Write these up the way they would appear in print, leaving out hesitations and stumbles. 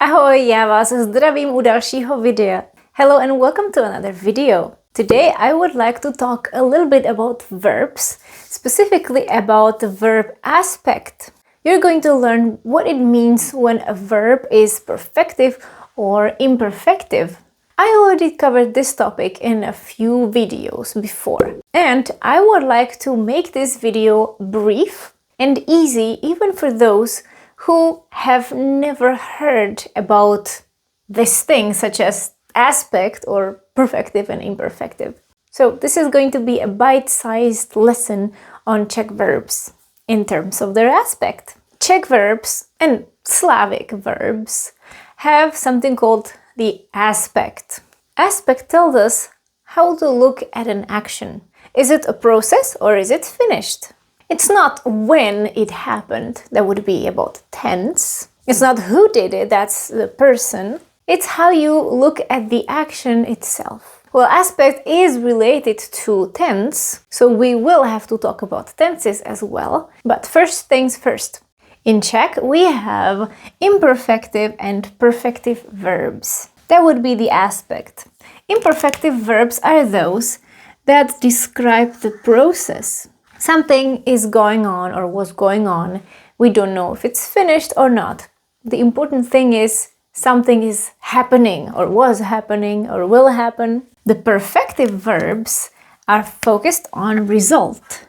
Ahoj, já vás zdravím u dalšího videa. Hello and welcome to another video. Today I would like to talk a little bit about verbs, specifically about the verb aspect. You're going to learn what it means when a verb is perfective or imperfective. I already covered this topic in a few videos before, and I would like to make this video brief and easy even for those who have never heard about this thing such as aspect or perfective and imperfective. So this is going to be a bite-sized lesson on Czech verbs in terms of their aspect. Czech verbs and Slavic verbs have something called the aspect. Aspect tells us how to look at an action. Is it a process or is it finished? It's not when it happened, that would be about tense. It's not who did it, that's the person. It's how you look at the action itself. Well, aspect is related to tense, so we will have to talk about tenses as well. But first things first. In Czech, we have imperfective and perfective verbs. That would be the aspect. Imperfective verbs are those that describe the process. Something is going on or was going on. We don't know if it's finished or not. The important thing is something is happening or was happening or will happen. The perfective verbs are focused on result.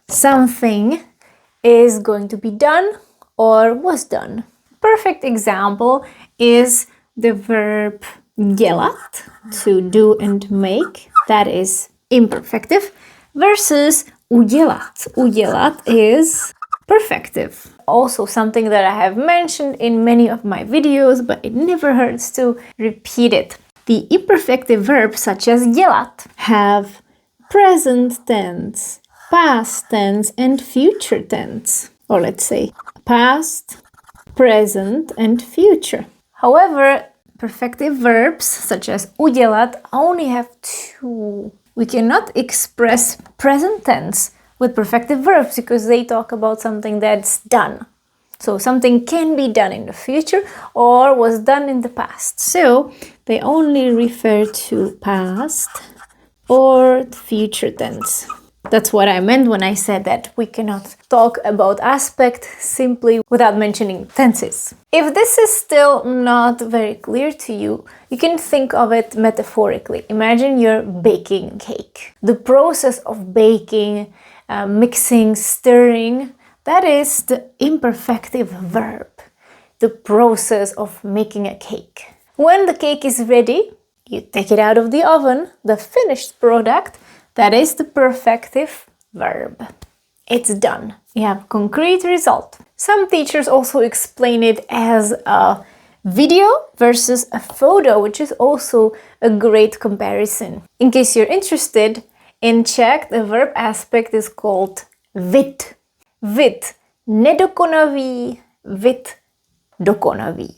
Something is going to be done or was done. Perfect example is the verb dělat, to do and make. That is imperfective versus Udělat. Udělat is perfective. Also something that I have mentioned in many of my videos, but it never hurts to repeat it. The imperfective verbs such as dělat have present tense, past tense and future tense. Or let's say past, present and future. However, perfective verbs such as udělat only have two. We cannot express present tense with perfective verbs because they talk about something that's done. So something can be done in the future or was done in the past. So they only refer to past or future tense. That's what I meant when I said that we cannot talk about aspect simply without mentioning tenses. If this is still not very clear to you, you can think of it metaphorically. Imagine you're baking cake. The process of baking, mixing, stirring, that is the imperfective verb. The process of making a cake. When the cake is ready, you take it out of the oven, the finished product. That is the perfective verb. It's done. You have concrete result. Some teachers also explain it as a video versus a photo, which is also a great comparison. In case you're interested, in Czech the verb aspect is called vid. Vid nedokonavý, vid dokonavý.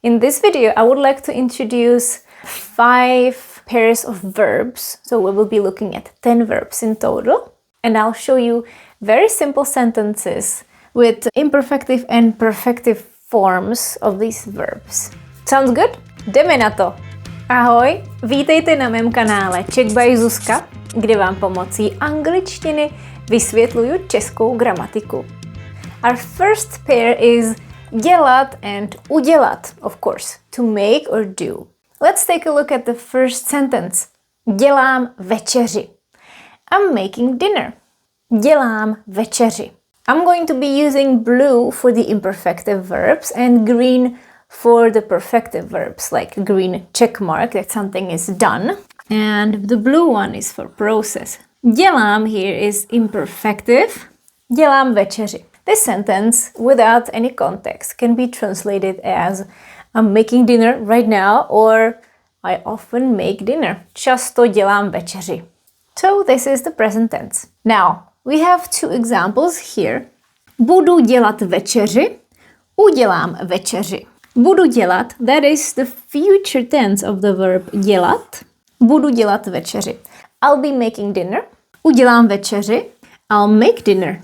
In this video, I would like to introduce 5 pairs of verbs. So we will be looking at 10 verbs in total. And I'll show you very simple sentences with imperfective and perfective forms of these verbs. Sounds good? Jdeme na to! Ahoj, vítejte na mém kanále Czech by Zuzka, kde vám pomocí angličtiny vysvětluju českou gramatiku. Our first pair is dělat and udělat, of course, to make or do. Let's take a look at the first sentence. Dělám večeři. I'm making dinner. Dělám večeři. I'm going to be using blue for the imperfective verbs and green for the perfective verbs, like green check mark that something is done. And the blue one is for process. Dělám here is imperfective. Dělám večeři. This sentence, without any context, can be translated as I'm making dinner right now, or I often make dinner. Často dělám večeři. So this is the present tense. Now, we have 2 examples here. Budu dělat večeři. Udělám večeři. Budu dělat, that is the future tense of the verb dělat. Budu dělat večeři. I'll be making dinner. Udělám večeři. I'll make dinner.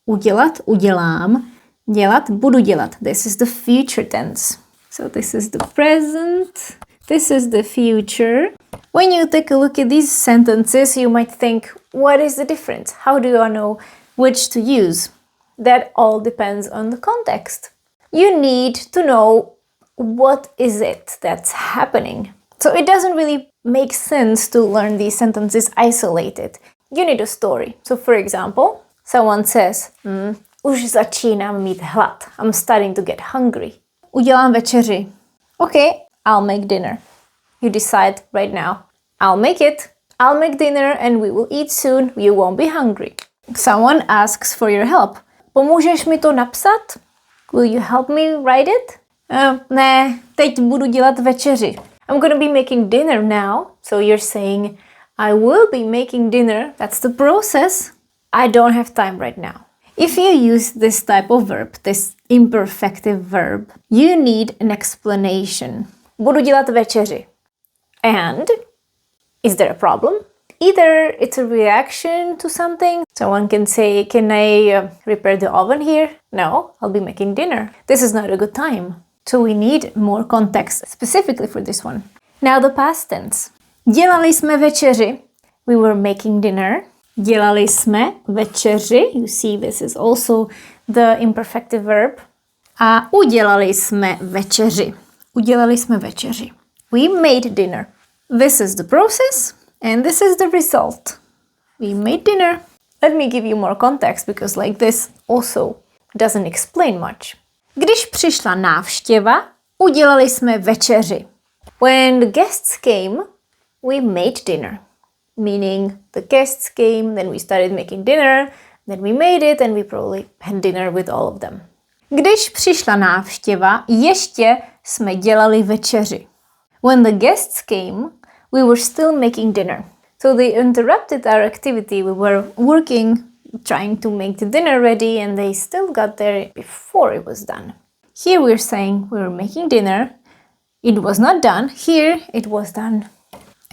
Udělat, udělám. Dělat, budu dělat. This is the future tense. So this is the present, this is the future. When you take a look at these sentences, you might think, what is the difference? How do I know which to use? That all depends on the context. You need to know what is it that's happening. So it doesn't really make sense to learn these sentences isolated. You need a story. So for example, someone says, už začínám mít hlad. I'm starting to get hungry. Udělám večeři. Okay, I'll make dinner. You decide right now. I'll make it. I'll make dinner and we will eat soon. You won't be hungry. Someone asks for your help. Pomůžeš mi to napsat? Will you help me write it? Ne, teď budu dělat večeři. I'm gonna be making dinner now. So you're saying, I will be making dinner. That's the process. I don't have time right now. If you use this type of verb, this imperfective verb, you need an explanation. Budu dělat večeři. And is there a problem? Either it's a reaction to something. Someone can say, can I repair the oven here? No, I'll be making dinner. This is not a good time. So we need more context specifically for this one. Now the past tense. Dělali jsme večeři. We were making dinner. Dělali jsme večeři. You see, this is also the imperfective verb. A udělali jsme večeři. Udělali jsme večeři. We made dinner. This is the process and this is the result. We made dinner. Let me give you more context because like this also doesn't explain much. Když přišla návštěva, udělali jsme večeři. When the guests came, we made dinner. Meaning the guests came, then we started making dinner, then we made it and we probably had dinner with all of them. Když přišla návštěva, ještě jsme dělali večeři. When the guests came, we were still making dinner. So they interrupted our activity. We were working, trying to make the dinner ready, and they still got there before it was done. Here we're saying we were making dinner. It was not done. Here it was done.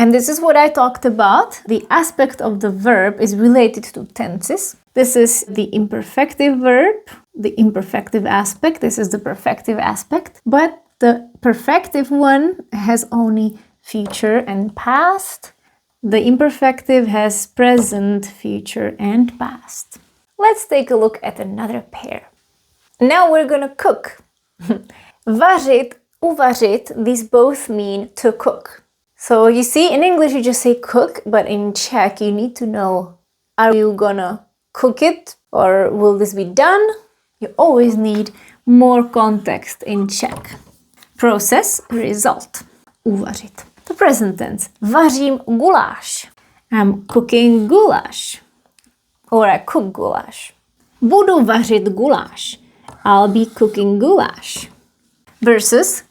And this is what I talked about. The aspect of the verb is related to tenses. This is the imperfective verb, the imperfective aspect. This is the perfective aspect. But the perfective one has only future and past. The imperfective has present, future, and past. Let's take a look at another pair. Now we're gonna cook. Vařit, uvařit, these both mean to cook. So you see, in English you just say cook, but in Czech you need to know, are you gonna cook it or will this be done? You always need more context in Czech. Process, result. Uvařit. The present tense. Vařím guláš. I'm cooking goulash. Or I cook goulash. Budu vařit guláš. I'll be cooking goulash. Versus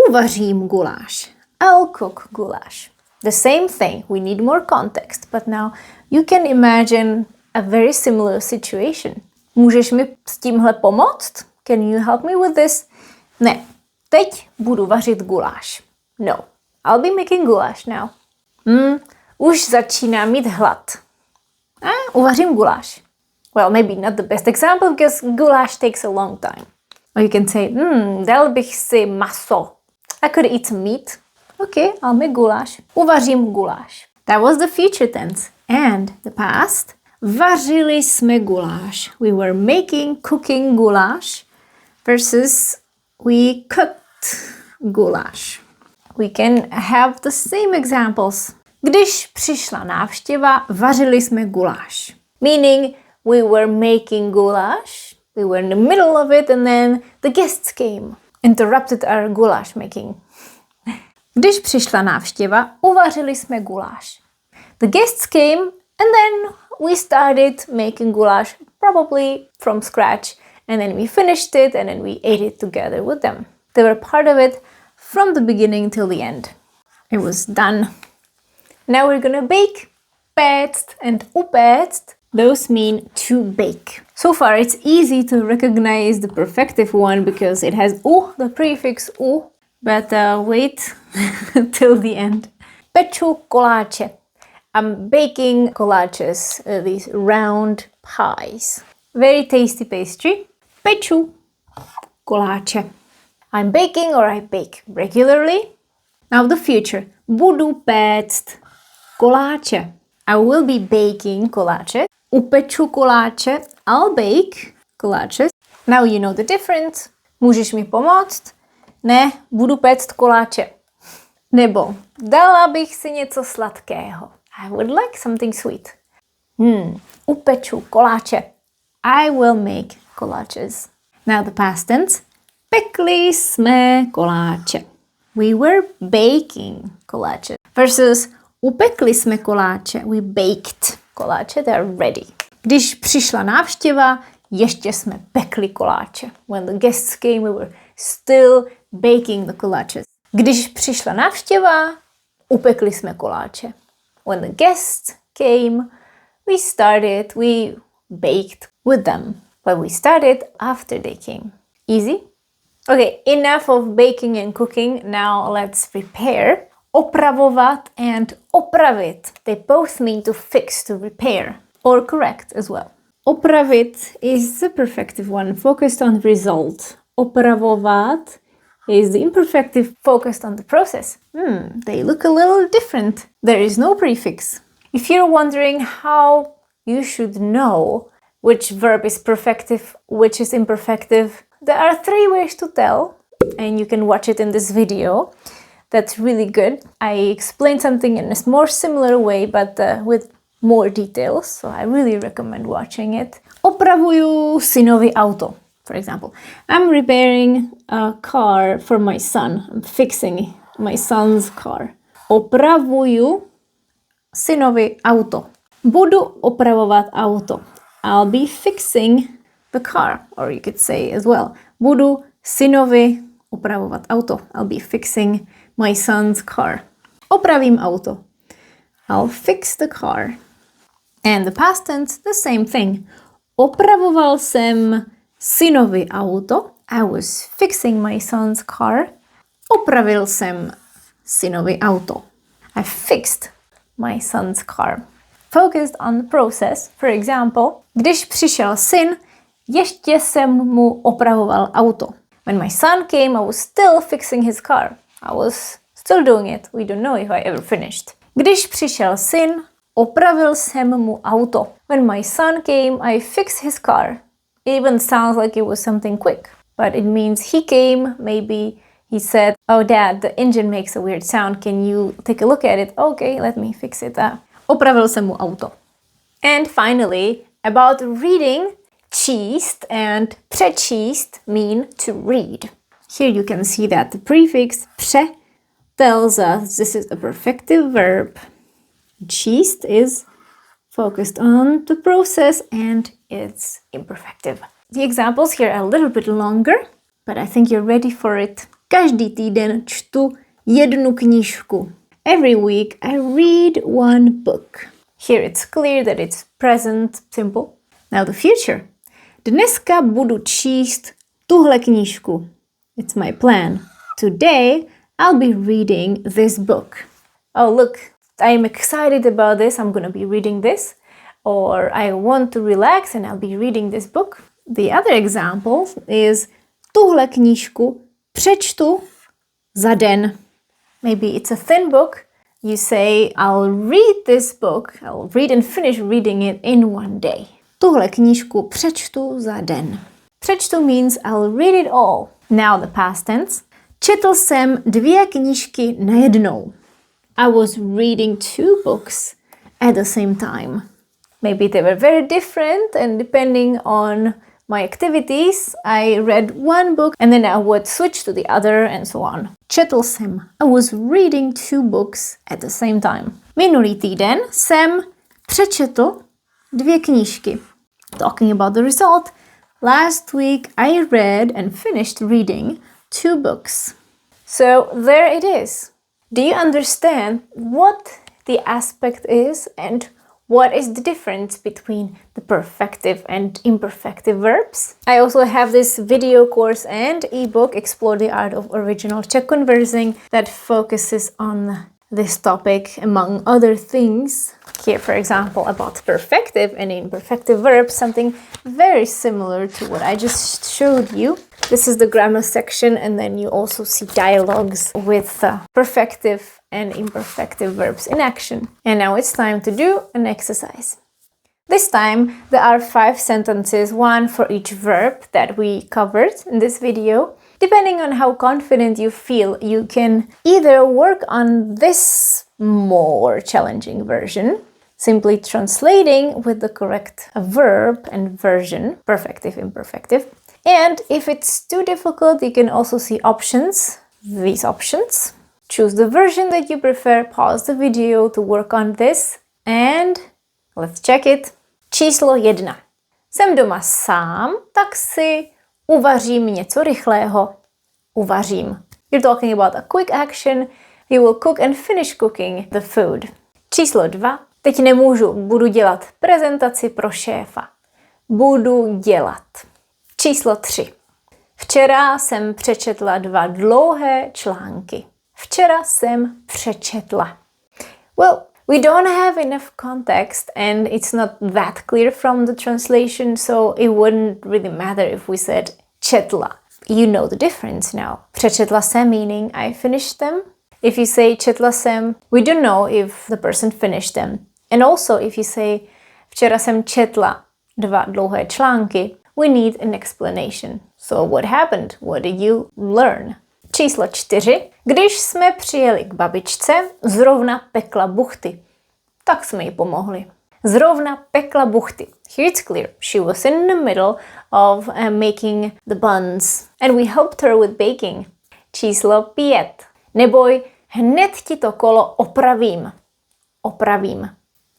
uvařím guláš. I'll cook goulash. The same thing. We need more context. But now you can imagine a very similar situation. Můžeš mi s tímhle pomoct? Can you help me with this? Ne. Teď budu vařit guláš. No. I'll be making goulash now. Už začínám mít hlad. Uvařím guláš. Well, maybe not the best example because goulash takes a long time. Or you can say, dal bych si maso. I could eat some meat. Okay, I'll make goulash. Uvařím guláš. That was the future tense. And the past. Vařili jsme guláš. We were cooking goulash. Versus we cooked goulash. We can have the same examples. Když přišla návštěva, vařili jsme guláš. Meaning, we were making goulash, we were in the middle of it, and then the guests came, interrupted our goulash making. Když přišla návštěva, uvařili jsme guláš. The guests came, and then we started making goulash, probably from scratch, and then we finished it, and then we ate it together with them. They were part of it from the beginning till the end. It was done. Now we're gonna bake. Upéct and upéct, those mean to bake. So far it's easy to recognize the perfective one because it has u, the prefix u, but wait till the end. Peču koláče. I'm baking kolaches, these round pies. Very tasty pastry. Peču koláče. I'm baking or I bake regularly. Now the future. Budu péct koláče. I will be baking koláče. Upeču koláče. I'll bake koláče. Now you know the difference. Můžeš mi pomoct? Ne, budu péct koláče. Nebo dala bych si něco sladkého. I would like something sweet. Upeču koláče. I will make koláčes. Now the past tense. Pekli jsme koláče. We were baking koláče. Versus upekli jsme koláče. We baked koláče. They are ready. Když přišla návštěva, ještě jsme pekli koláče. When the guests came, we were still baking the koláčes. Když přišla návštěva, upekli jsme koláče. When the guests came, we baked with them. But we started after they came. Easy? Okay, enough of baking and cooking. Now let's prepare. Opravovat and opravit. They both mean to fix, to repair, or correct as well. Opravit is the perfective one, focused on the result. Opravovat is the imperfective, focused on the process. They look a little different. There is no prefix. If you're wondering how you should know which verb is perfective, which is imperfective, there are 3 ways to tell, and you can watch it in this video. That's really good. I explained something in a more similar way, but with more details, so I really recommend watching it. Opravuju synovi auto, for example. I'm repairing a car for my son. I'm fixing my son's car. Opravuju synovi auto. Budu opravovat auto. I'll be fixing the car, or you could say as well. Budu synovi opravovat auto. I'll be fixing my son's car. Opravím auto. I'll fix the car. And the past tense, the same thing. Opravoval jsem synovi auto. I was fixing my son's car. Opravil jsem synovi auto. I fixed my son's car. Focused on the process. For example, když přišel syn, ještě jsem mu opravoval auto. When my son came, I was still fixing his car. I was still doing it. We don't know if I ever finished. Když přišel syn, opravil jsem mu auto. When my son came, I fixed his car. It even sounds like it was something quick, but it means he came, maybe he said, "Oh dad, the engine makes a weird sound. Can you take a look at it?" Okay, let me fix it. Opravil jsem mu auto. And finally, about reading, číst and přečíst mean to read. Here you can see that the prefix pře tells us this is a perfective verb. Číst is focused on the process and it's imperfective. The examples here are a little bit longer, but I think you're ready for it. Každý týden čtu jednu knížku. Every week I read one book. Here it's clear that it's present simple. Now the future. Dneska budu číst tuhle knížku. It's my plan. Today I'll be reading this book. Oh look, I'm excited about this. I'm gonna be reading this. Or I want to relax and I'll be reading this book. The other example is tuhle knížku přečtu za den. Maybe it's a thin book. You say, I'll read this book. I'll read and finish reading it in one day. Tuhle knížku přečtu za den. Přečtu means I'll read it all. Now the past tense. Četl jsem 2 knížky najednou. I was reading 2 books at the same time. Maybe they were very different, and depending on my activities, I read one book and then I would switch to the other and so on. Četl jsem. I was reading 2 books at the same time. Minulý týden jsem přečetl 2 knížky. Talking about the result, last week I read and finished reading 2 books. So there it is. Do you understand what the aspect is and what is the difference between the perfective and imperfective verbs? I also have this video course and ebook, Explore the Art of Original Czech Conversing, that focuses on this topic among other things. here, for example, about perfective and imperfective verbs, something very similar to what I just showed you. This is the grammar section, and then you also see dialogues with perfective and imperfective verbs in action. And now it's time to do an exercise. This time there are 5 sentences, one for each verb that we covered in this video. Depending on how confident you feel, you can either work on this more challenging version, simply translating with the correct verb and version, perfective, imperfective. And if it's too difficult, you can also see options, these options. Choose the version that you prefer, pause the video to work on this, and let's check it. Číslo 1. Jsem doma sám, tak si uvařím něco rychlého. Uvařím. You're talking about a quick action. You will cook and finish cooking the food. Číslo 2. Teď nemůžu, budu dělat prezentaci pro šéfa. Budu dělat. Číslo 3. Včera jsem přečetla 2 dlouhé články. Včera jsem přečetla. Well, we don't have enough context and it's not that clear from the translation, so it wouldn't really matter if we said četla. You know the difference now. Přečetla jsem meaning I finished them. If you say četla jsem, we don't know if the person finished them. And also if you say včera jsem četla 2 dlouhé články, we need an explanation. So what happened? What did you learn? Číslo 4. Když jsme přijeli k babičce, zrovna pekla buchty. Tak jsme jí pomohli. Zrovna pekla buchty. Here it's clear. She was in the middle of making the buns. And we helped her with baking. Číslo 5. Neboj, hned ti to kolo opravím. Opravím.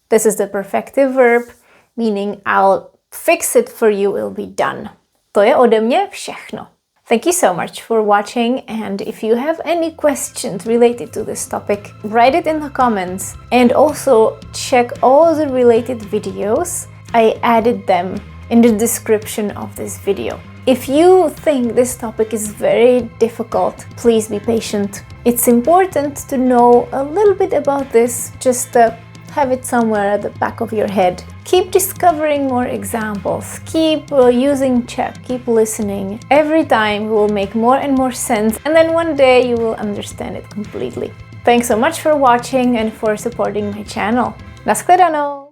This is the perfective verb, meaning I'll fix it for you, it'll be done. To je ode mě všechno. Thank you so much for watching, and if you have any questions related to this topic, write it in the comments, and also check all the related videos. I added them in the description of this video. If you think this topic is very difficult, please be patient. It's important to know a little bit about this, just have it somewhere at the back of your head. Keep discovering more examples, keep using Czech, keep listening. Every time it will make more and more sense, and then one day you will understand it completely. Thanks so much for watching and for supporting my channel. Naschledanou!